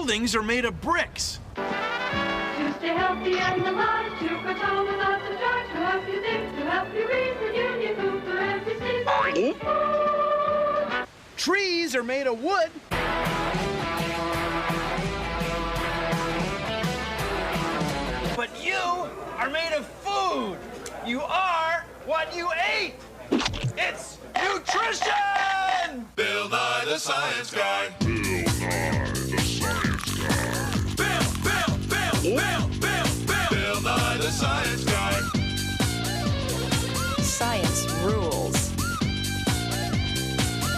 buildings are made of bricks. To stay healthy and alive, to grow tall without the strife, to help you think, to help you reason, you need food for every season. Trees are made of wood. But you are made of food. You are what you ate. It's nutrition! Bill Nye the Science Guy. Bill Nye the Science Guy. Science rules.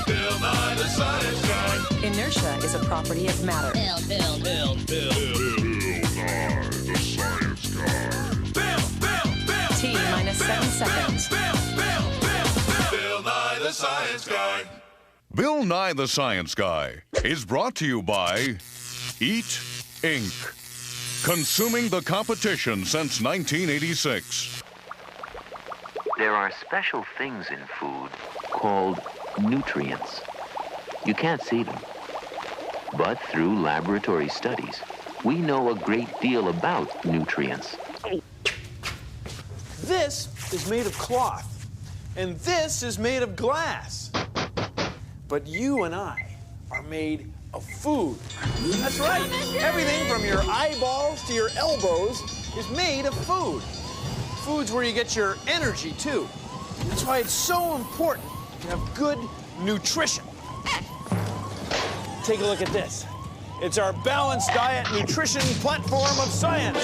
Bill Nye the Science Guy. Inertia is a property of matter. Bill Nye the Science Guy. T minus 7 seconds. Bill Nye the Science Guy. Bill Nye the Science Guy is brought to you by Eat Inc. Consuming the competition since 1986. There are special things in food called nutrients. You can't see them. But through laboratory studies, we know a great deal about nutrients. This is made of cloth, and this is made of glass. But you and I are made of food. That's right. Everything from your eyeballs to your elbows is made of food. Food's where you get your energy, too. That's why it's so important to have good nutrition. Take a look at this. It's our balanced diet nutrition platform of science.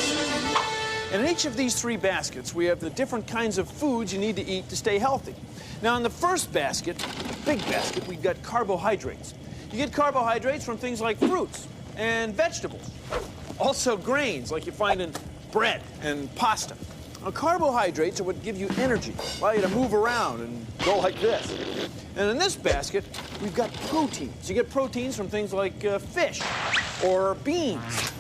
And in each of these 3 baskets, we have the different kinds of foods you need to eat to stay healthy. Now, in the first basket, the big basket, we've got carbohydrates. You get carbohydrates from things like fruits and vegetables. Also grains, like you find in bread and pasta. Now, carbohydrates are what give you energy, allow you to move around and go like this. And in this basket, we've got proteins. You get proteins from things like fish or beans.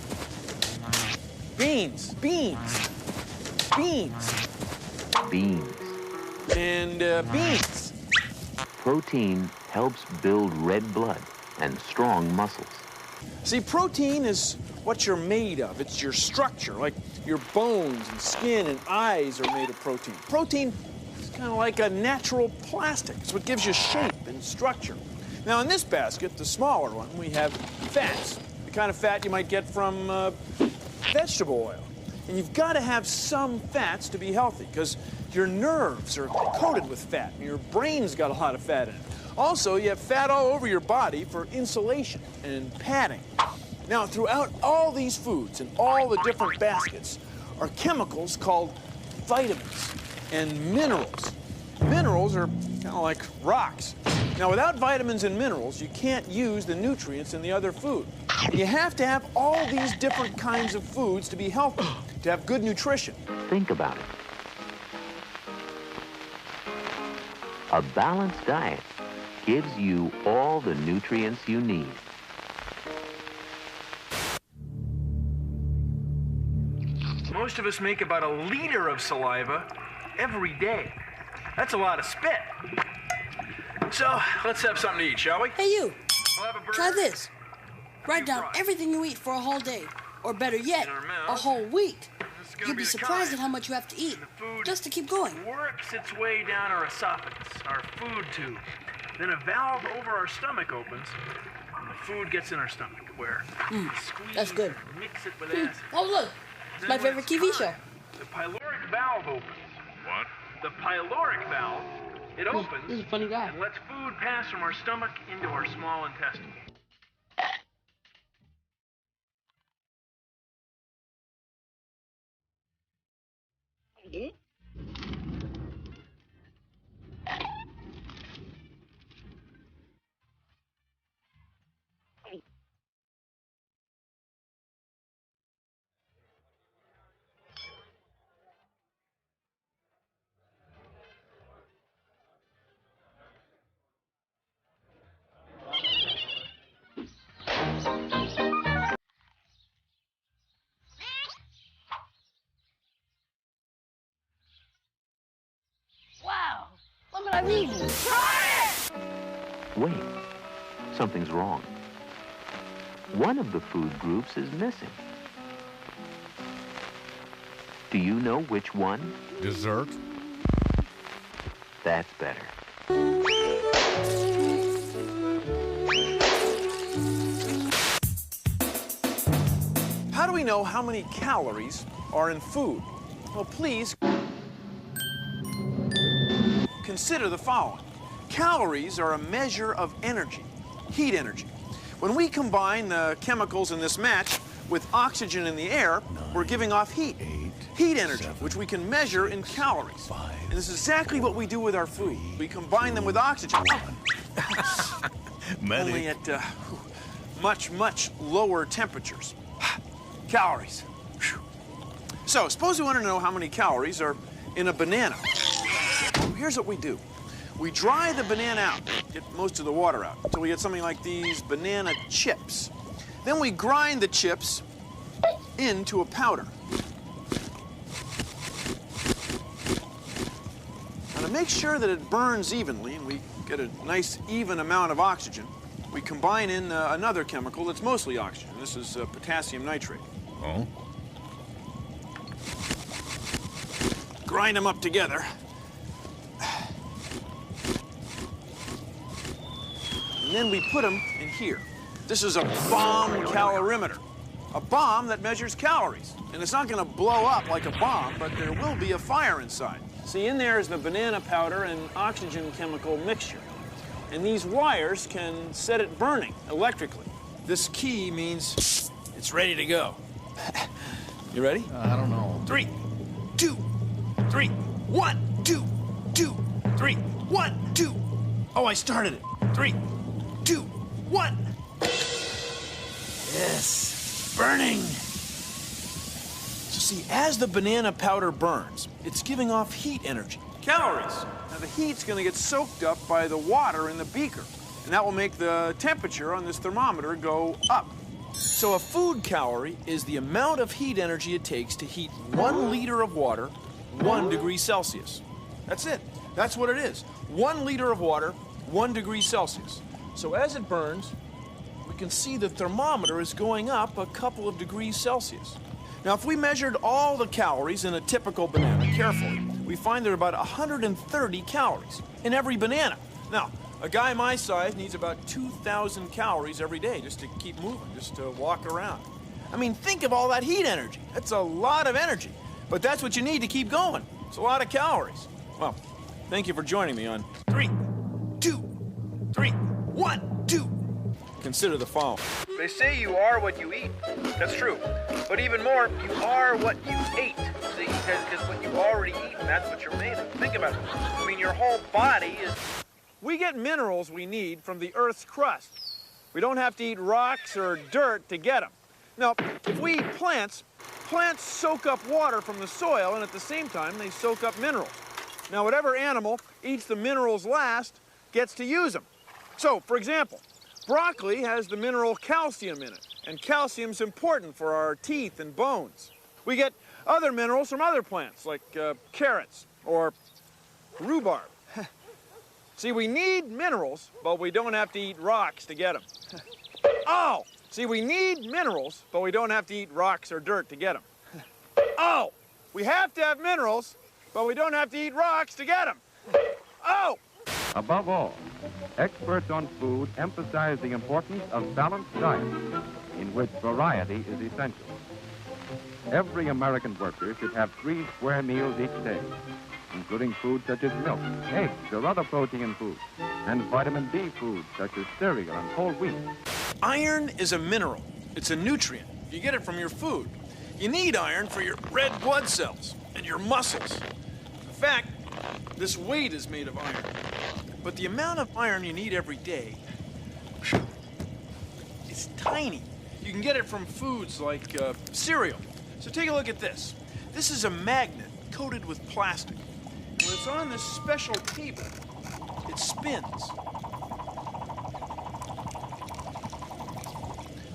Beans. And beans. Protein helps build red blood and strong muscles. See, protein is what you're made of. It's your structure, like your bones and skin and eyes are made of protein. Protein is kind of like a natural plastic. It's what gives you shape and structure. Now, in this basket, the smaller one, we have fats. The kind of fat you might get from vegetable oil. And you've got to have some fats to be healthy, because your nerves are coated with fat, and your brain's got a lot of fat in it. Also, you have fat all over your body for insulation and padding. Now, throughout all these foods and all the different baskets are chemicals called vitamins and minerals. Minerals are kind of like rocks. Now, without vitamins and minerals, you can't use the nutrients in the other food. You have to have all these different kinds of foods to be healthy, to have good nutrition. Think about it. A balanced diet gives you all the nutrients you need. Most of us make about 1 liter of saliva every day. That's a lot of spit. So, let's have something to eat, shall we? Hey, you. We'll have a burger. Try this. Write down everything you eat for a whole day. Or better yet, a whole week. You'll be surprised at how much you have to eat, just to keep going. Works its way down our esophagus, our food tube. Then a valve over our stomach opens, and the food gets in our stomach, where we squeeze That's good. and mix it with acid. Oh, look. It's my favorite TV show. The pyloric valve opens. What? The pyloric valve, it opens This is a funny guy. and lets food pass from our stomach into our small intestine. Wow. Look what I've eaten. Wait, something's wrong. one of the food groups is missing. Do you know which one? Dessert? That's better. How do we know how many calories are in food? Well, please consider the following. Calories are a measure of energy, heat energy. When we combine the chemicals in this match with oxygen in the air, we're giving off heat. Heat energy, which we can measure in calories. And this is exactly what we do with our food. We combine them with oxygen. Only at much, much lower temperatures. Calories. So, suppose we want to know how many calories are in a banana. Well, here's what we do. We dry the banana out, get most of the water out, until we get something like these banana chips. Then we grind the chips into a powder. Now, to make sure that it burns evenly and we get a nice even amount of oxygen, we combine in another chemical that's mostly oxygen. This is potassium nitrate. Oh? Grind them up together. And then we put them in here. This is a bomb calorimeter. A bomb that measures calories. And it's not going to blow up like a bomb, but there will be a fire inside. See, in there is the banana powder and oxygen chemical mixture. And these wires can set it burning electrically. This key means it's ready to go. You ready? I don't know. 3, 2, 3, 1, 2, 2, 3, 1, 2. Oh, I started it. 3, 2, 1. Yes, burning. So see, as the banana powder burns, it's giving off heat energy, calories. Now the heat's going to get soaked up by the water in the beaker, and that will make the temperature on this thermometer go up. So a food calorie is the amount of heat energy it takes to heat 1 liter of water 1 degree Celsius. That's it. That's what it is. 1 liter of water, 1 degree Celsius. So as it burns, we can see the thermometer is going up a couple of degrees Celsius. Now, if we measured all the calories in a typical banana carefully, we find there are about 130 calories in every banana. Now, a guy my size needs about 2,000 calories every day just to keep moving, just to walk around. I mean, think of all that heat energy. That's a lot of energy. But that's what you need to keep going. It's a lot of calories. Well, thank you for joining me on 3, 2, 3, 1, 2. Consider the following. They say you are what you eat. That's true. But even more, you are what you ate. See, because what you already eat, that's what you're made of. Think about it. I mean, your whole body is... We get minerals we need from the Earth's crust. We don't have to eat rocks or dirt to get them. Now, if we eat plants, plants soak up water from the soil, and at the same time, they soak up minerals. Now, whatever animal eats the minerals last gets to use them. So, for example, broccoli has the mineral calcium in it, and calcium's important for our teeth and bones. We get other minerals from other plants, like carrots or rhubarb. See, we need minerals, but we don't have to eat rocks to get them. Oh! See, we need minerals, but we don't have to eat rocks or dirt to get them. Oh! We have to have minerals, but we don't have to eat rocks to get them. Oh! Above all, experts on food emphasize the importance of balanced diet, in which variety is essential. Every American worker should have 3 square meals each day, including foods such as milk, eggs, or other protein foods, and vitamin B foods such as cereal and whole wheat. Iron is a mineral. It's a nutrient. You get it from your food. You need iron for your red blood cells and your muscles. In fact, this weight is made of iron. But the amount of iron you need every day is tiny. You can get it from foods like cereal. So take a look at this. This is a magnet coated with plastic. When it's on this special table, it spins.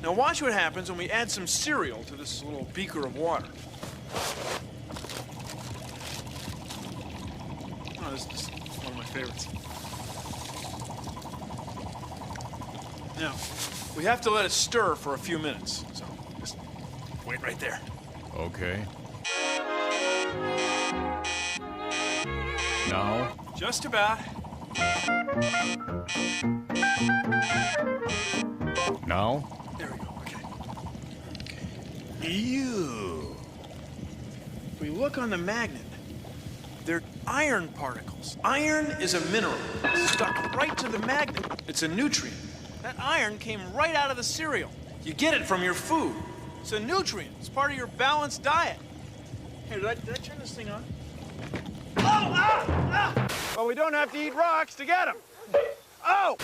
Now watch what happens when we add some cereal to this little beaker of water. Oh, this is one of my favorites. Now, We have to let it stir for a few minutes. So just wait right there. Okay. Now? Just about. Now? There we go, okay. Ew. If we look on the magnet, they're iron particles. Iron is a mineral. It's stuck right to the magnet. It's a nutrient. That iron came right out of the cereal. You get it from your food. It's a nutrient. It's part of your balanced diet. Here, did I turn this thing on? Oh, ah! Well, we don't have to eat rocks to get them. Oh!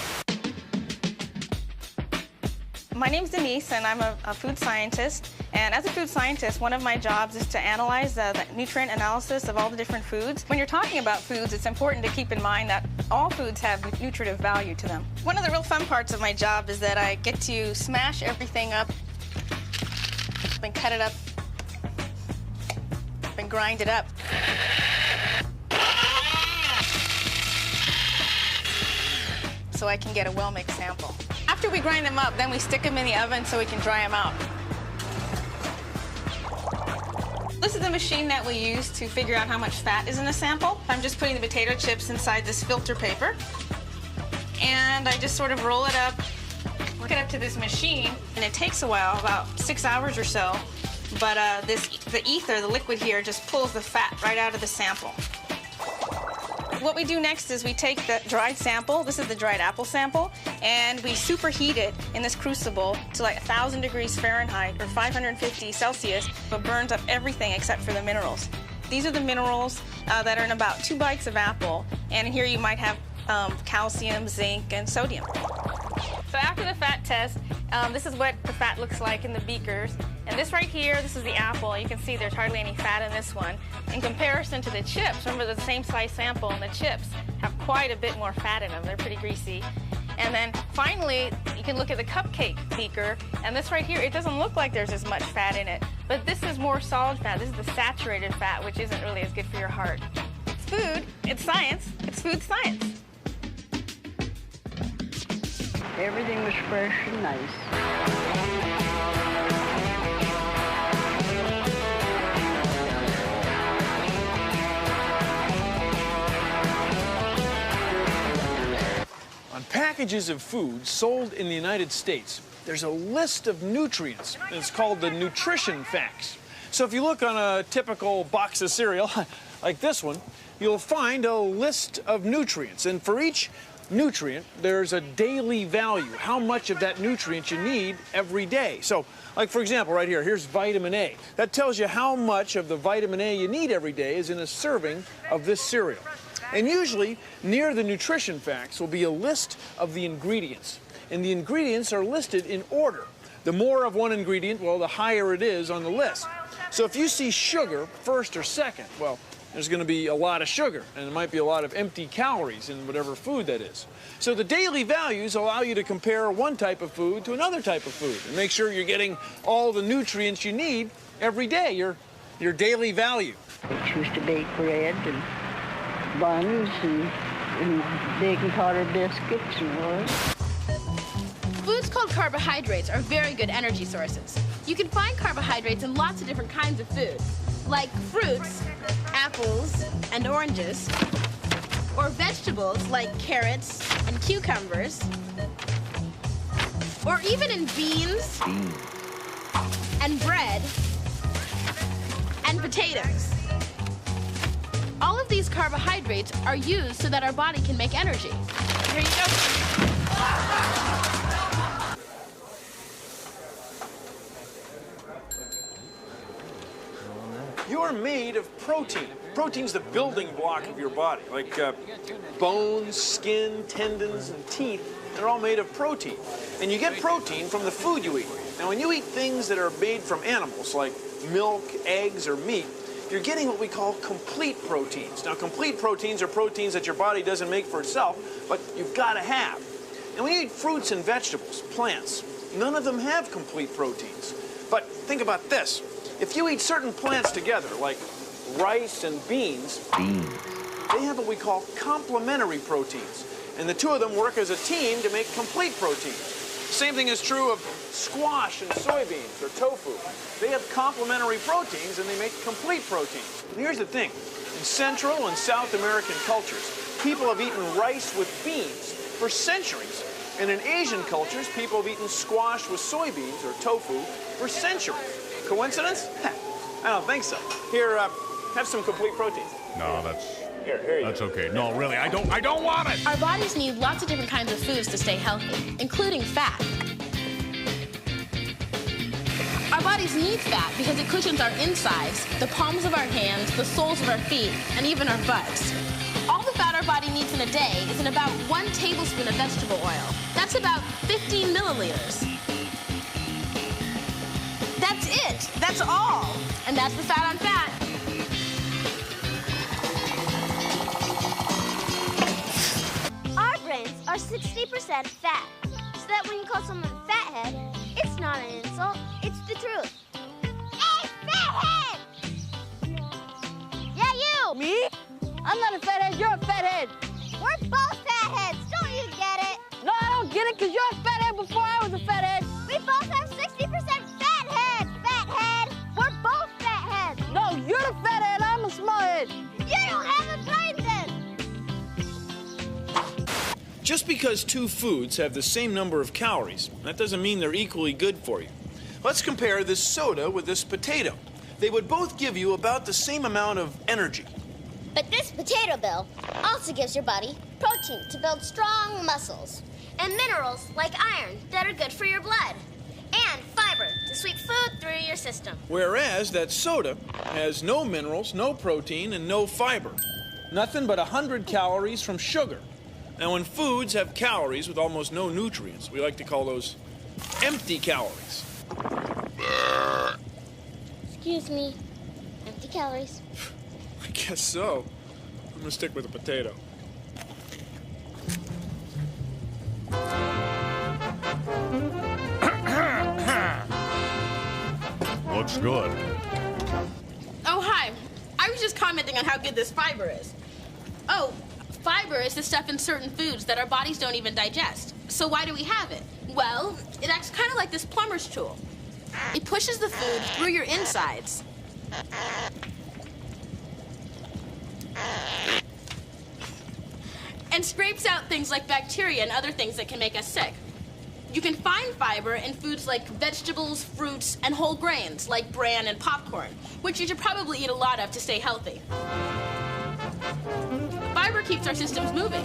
My name's Denise, and I'm a food scientist. And as a food scientist, one of my jobs is to analyze the nutrient analysis of all the different foods. When you're talking about foods, it's important to keep in mind that all foods have nutritive value to them. One of the real fun parts of my job is that I get to smash everything up and cut it up and grind it up. So I can get a well-mixed sample. After we grind them up, then we stick them in the oven so we can dry them out. This is the machine that we use to figure out how much fat is in a sample. I'm just putting the potato chips inside this filter paper. And I just sort of roll it up, hook it up to this machine, and it takes a while, about 6 hours or so. But the ether, the liquid here, just pulls the fat right out of the sample. What we do next is we take the dried sample, this is the dried apple sample, and we superheat it in this crucible to like 1,000 degrees Fahrenheit or 550 Celsius. It burns up everything except for the minerals. These are the minerals that are in about 2 bites of apple, and here you might have calcium, zinc, and sodium. So after the fat test, this is what the fat looks like in the beakers. And this right here, this is the apple. You can see there's hardly any fat in this one. In comparison to the chips, remember the same size sample, and the chips have quite a bit more fat in them. They're pretty greasy. And then finally, you can look at the cupcake beaker, and this right here, it doesn't look like there's as much fat in it. But this is more solid fat. This is the saturated fat, which isn't really as good for your heart. It's food, it's science, it's food science. Everything was fresh and nice. On packages of food sold in the United States, there's a list of nutrients, and it's called the nutrition facts. So if you look on a typical box of cereal, like this one, you'll find a list of nutrients, and for each nutrient, there's a daily value, how much of that nutrient you need every day. So, like for example, right here, here's vitamin A. That tells you how much of the vitamin A you need every day is in a serving of this cereal. And usually, near the nutrition facts will be a list of the ingredients. And the ingredients are listed in order. The more of one ingredient, well, the higher it is on the list. So if you see sugar first or second, well, there's going to be a lot of sugar, and there might be a lot of empty calories in whatever food that is. So the daily values allow you to compare one type of food to another type of food and make sure you're getting all the nutrients you need every day, your daily value. We used to bake bread and buns and baking powder biscuits and all. Foods called carbohydrates are very good energy sources. You can find carbohydrates in lots of different kinds of food, like fruits, apples, and oranges, or vegetables like carrots and cucumbers, or even in beans and bread and potatoes. All of these carbohydrates are used so that our body can make energy. Here you go. You're made of protein. Protein's the building block of your body, like bones, skin, tendons, and teeth. They're all made of protein. And you get protein from the food you eat. Now, when you eat things that are made from animals, like milk, eggs, or meat, you're getting what we call complete proteins. Now, complete proteins are proteins that your body doesn't make for itself, but you've got to have. And when you eat fruits and vegetables, plants, none of them have complete proteins. But think about this. If you eat certain plants together, like rice and beans, they have what we call complementary proteins. And the two of them work as a team to make complete proteins. Same thing is true of squash and soybeans or tofu. They have complementary proteins and they make complete proteins. And here's the thing. In Central and South American cultures, people have eaten rice with beans for centuries. And in Asian cultures, people have eaten squash with soybeans or tofu for centuries. Coincidence? I don't think so. Here, have some complete proteins. No, that's... Here you That's go. okay. No, really, I don't want it. Our bodies need lots of different kinds of foods to stay healthy, including fat. Our bodies need fat because it cushions our insides, the palms of our hands, the soles of our feet, and even our butts. All the fat our body needs in a day is in about 1 tablespoon of vegetable oil. That's about 15 milliliters. That's it. That's all. And that's the fat on fat. Our brains are 60% fat, so that when you call someone a fathead, it's not an insult, it's the truth. Hey, fathead! Yeah, you! Me? I'm not a fathead, you're a fathead. We're both fatheads, don't you get it? No, I don't get it, because you're a fathead before I was a fathead. We both have 60% fathead, fathead! We're both fatheads! No, you're the fathead, I'm a smallhead. You don't have a brain then! Just because two foods have the same number of calories, that doesn't mean they're equally good for you. Let's compare this soda with this potato. They would both give you about the same amount of energy. But this potato, Bill, also gives your body protein to build strong muscles, and minerals like iron that are good for your blood, and fiber to sweep food through your system. Whereas that soda has no minerals, no protein, and no fiber. Nothing but 100 calories from sugar. Now, when foods have calories with almost no nutrients, we like to call those empty calories. Excuse me, empty calories. I guess so. I'm gonna stick with the potato. Looks good. Oh, hi. I was just commenting on how good this fiber is. Oh, fiber is the stuff in certain foods that our bodies don't even digest. So why do we have it? Well, it acts kind of like this plumber's tool. It pushes the food through your insides. And scrapes out things like bacteria and other things that can make us sick. You can find fiber in foods like vegetables, fruits, and whole grains like bran and popcorn, which you should probably eat a lot of to stay healthy. Fiber keeps our systems moving.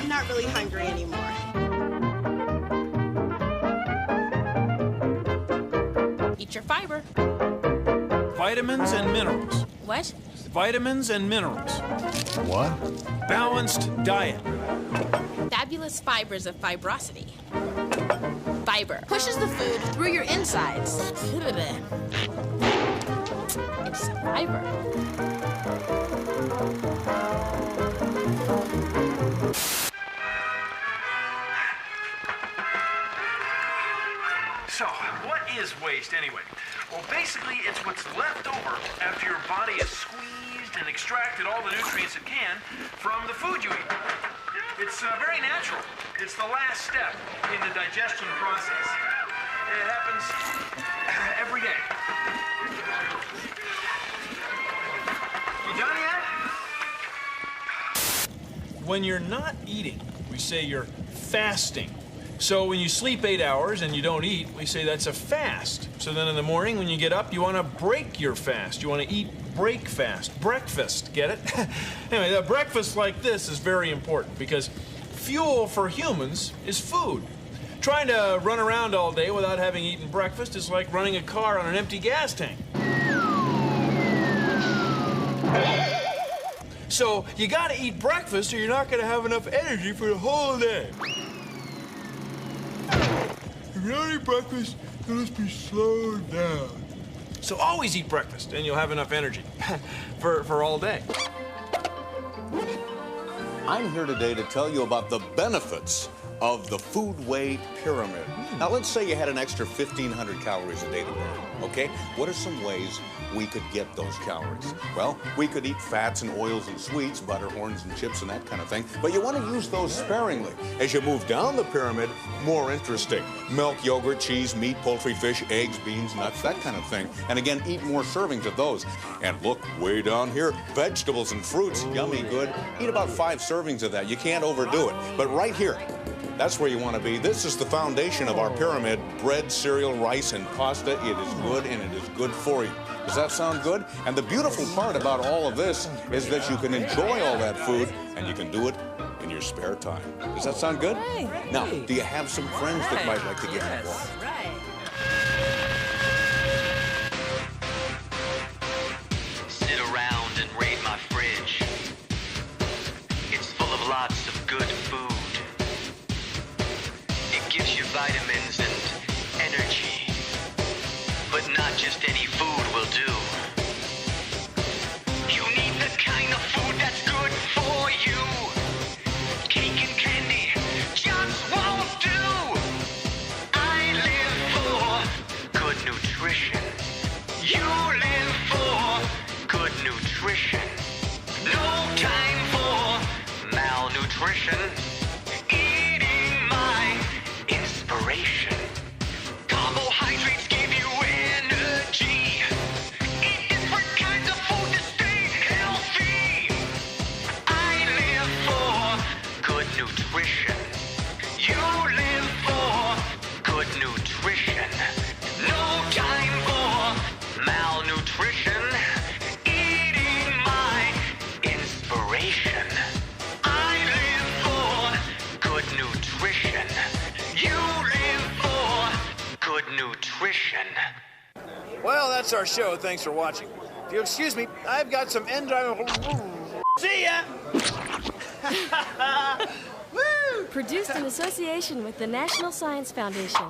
I'm not really hungry anymore. Eat your fiber. Vitamins and minerals. What? Vitamins and minerals. What? Balanced diet. Fabulous fibers of fibrosity. Fiber pushes the food through your insides. It's fiber. So, what is waste anyway? Well, basically, it's what's left over after your body has squeezed and extracted all the nutrients it can from the food you eat. It's very natural. It's the last step in the digestion process. It happens every day. You done yet? When you're not eating, we say you're fasting. So when you sleep 8 hours and you don't eat, we say that's a fast. So then in the morning when you get up, you want to break your fast. You want to eat break fast, breakfast, get it? Anyway, a breakfast like this is very important because fuel for humans is food. Trying to run around all day without having eaten breakfast is like running a car on an empty gas tank. So you got to eat breakfast or you're not going to have enough energy for the whole day. If you don't eat breakfast, you must be slowed down. So always eat breakfast, and you'll have enough energy for all day. I'm here today to tell you about the benefits of the food weight pyramid. Now, let's say you had an extra 1,500 calories a day to burn, okay? What are some ways we could get those calories? Well, we could eat fats and oils and sweets, butter, horns and chips and that kind of thing, but you want to use those sparingly. As you move down the pyramid, more interesting. Milk, yogurt, cheese, meat, poultry, fish, eggs, beans, nuts, that kind of thing. And again, eat more servings of those. And look way down here, vegetables and fruits, yummy good. Eat about 5 servings of that. You can't overdo it. But right here, that's where you want to be. This is the foundation of our pyramid. Bread, cereal, rice, and pasta. It is good, and it is good for you. Does that sound good? And the beautiful part about all of this is that you can enjoy all that food, and you can do it in your spare time. Does that sound good? Now, do you have some friends that might like to get involved? Sit around and raid my fridge. It's full of lots of good food. Gives you vitamins and energy. But not just any food will do. You need the kind of food that's good for you. Cake and candy just won't do. I live for good nutrition. You live for good nutrition. No time for malnutrition. Inspiration. Carbohydrates give you energy. Eat different kinds of food to stay healthy. I live for good nutrition. You live for good nutrition. No time for malnutrition. Eating my inspiration. I live for good nutrition. You live for good nutrition. Well, that's our show. Thanks for watching. If you'll excuse me, I've got some enzyme. See ya! Woo! Produced in association with the National Science Foundation.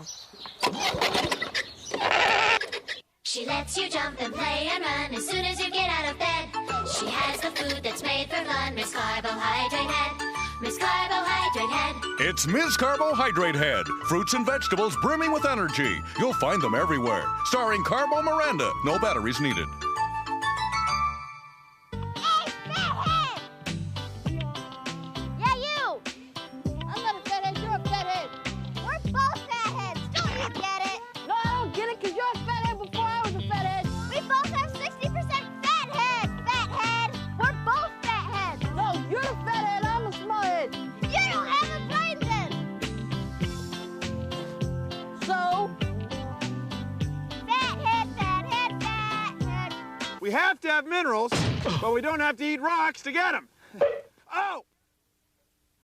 She lets you jump and play and run as soon as you get out of bed. She has the food that's made for fun, Miss Carbohydrate Head. Miss Carbohydrate Head. It's Ms. Carbohydrate Head. Fruits and vegetables brimming with energy. You'll find them everywhere. Starring Carbo Miranda. No batteries needed. Yeah, you! I'm not a fathead, you're a fathead. We're both fatheads. Don't you get it? No, I don't get it because you're a fathead before I was a fathead. We both have 60% fathead. Fathead. We're both fatheads. No, you're the fathead, I'm a smallhead. You don't have a brain then. So? Fathead, fathead, fathead. We have to have minerals, but we don't have to eat rocks to get them. Oh!